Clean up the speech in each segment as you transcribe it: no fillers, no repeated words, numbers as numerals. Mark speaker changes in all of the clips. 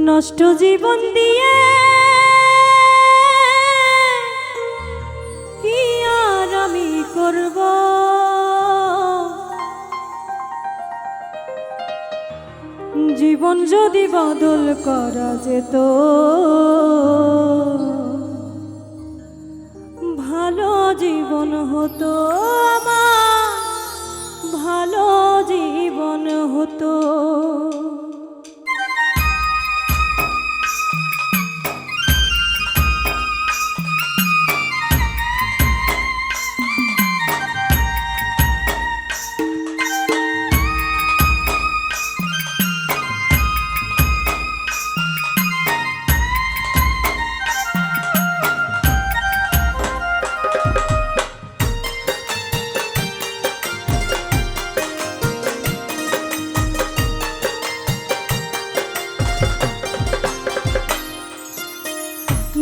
Speaker 1: নষ্ট জীবন দিয়ে কি আর আমি করব, জীবন যদি বদল করা যেত ভালো জীবন হতো আমার, ভালো জীবন হতো।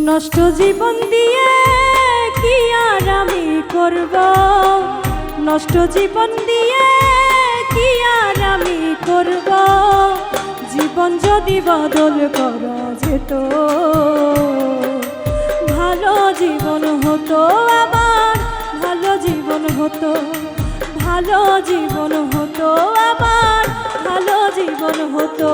Speaker 1: নষ্ট জীবন দিয়ে কি আর আমি করব, নষ্ট জীবন দিয়ে কি আর আমি করব, জীবন যদি বদল করা যেত ভালো জীবন হতো আমার, ভালো জীবন হতো, ভালো জীবন হতো আমার, ভালো জীবন হতো।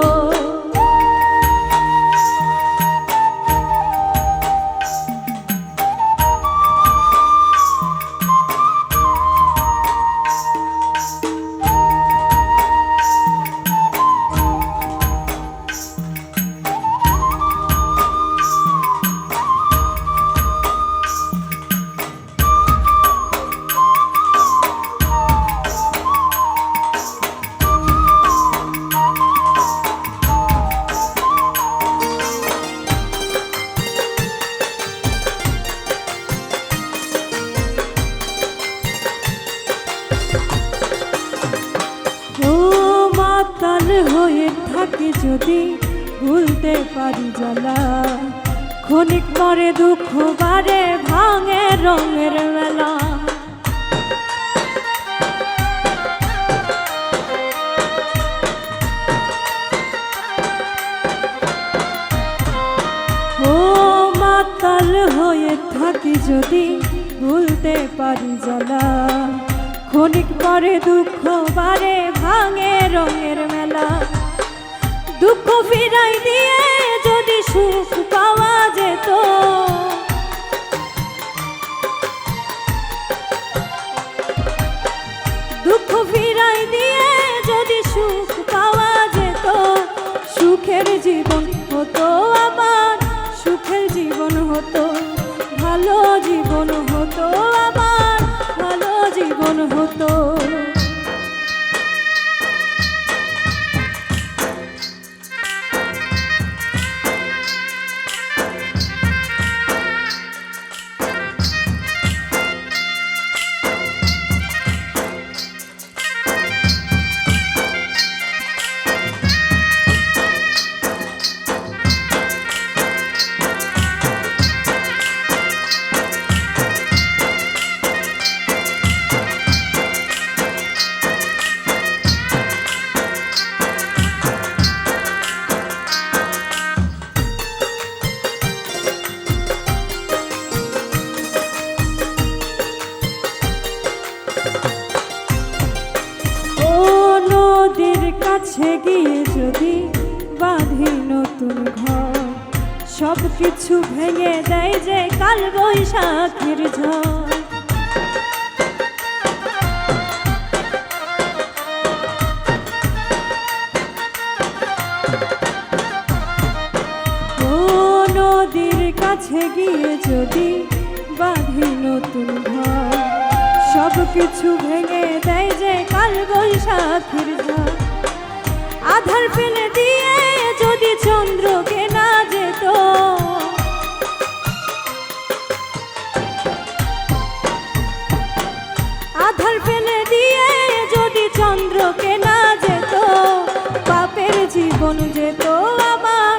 Speaker 1: মাতাল হয়ে থাকি যদি ভুলতে পারি জ্বালা, ক্ষণিক পরে দুঃখ বারে ভাঙে রঙের মেলা। ও মাতাল হয়ে থাকি যদি ভুলতে পারি জ্বালা, ক্ষণিক পরে দুঃখ বারে ভাঙে রঙের মেলা। দুঃখ ফিরাই দিয়ে যদি সুখ পাওয়া যেত, দুঃখ ফিরাই দিয়ে যদি সুখ পাওয়া যেত, সুখের জীবন হতো আমার, সুখের জীবন হতো, ভালো জীবন হতো আমার, ভালো জীবন হতো। নদীর কাছে গিয়ে যদি বাঁধি নতুন ঘর, সব কিছু ভেঙে দেয় যে কাল বৈশাখীর ঝড়। ও নদীর কাছে গিয়ে যদি বাঁধি নতুন ঘর, সব কিছু ভেঙে দেয় যে কাল বৈশাখীর ঝড়। আধার ফেলে দিয়ে যদি চন্দ্রকে না যেত, আধার ফেলে দিয়ে যদি চন্দ্রকে না যেত, পাপের জীবন যেত আমার,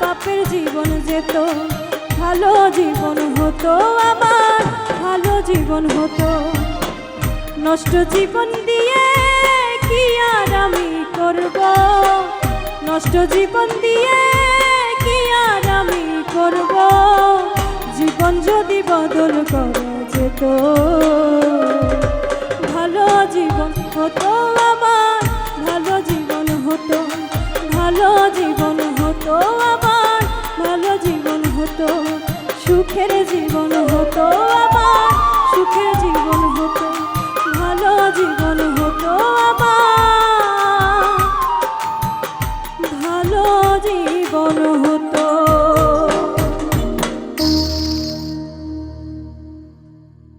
Speaker 1: পাপের জীবন যেত, ভালো জীবন হতো আমার, ভালো জীবন হতো। নষ্ট জীবন দিয়ে কি আর আমি করব, নষ্ট জীবন দিয়ে বদল করা যেত, ভালো জীবন হতো আমার, ভালো জীবন হতো, ভালো জীবন হতো আমার, ভালো জীবন হতো, সুখের জীবন হতো আমার, সুখের জীবন হতো, ভালো জীবন হতো আমার।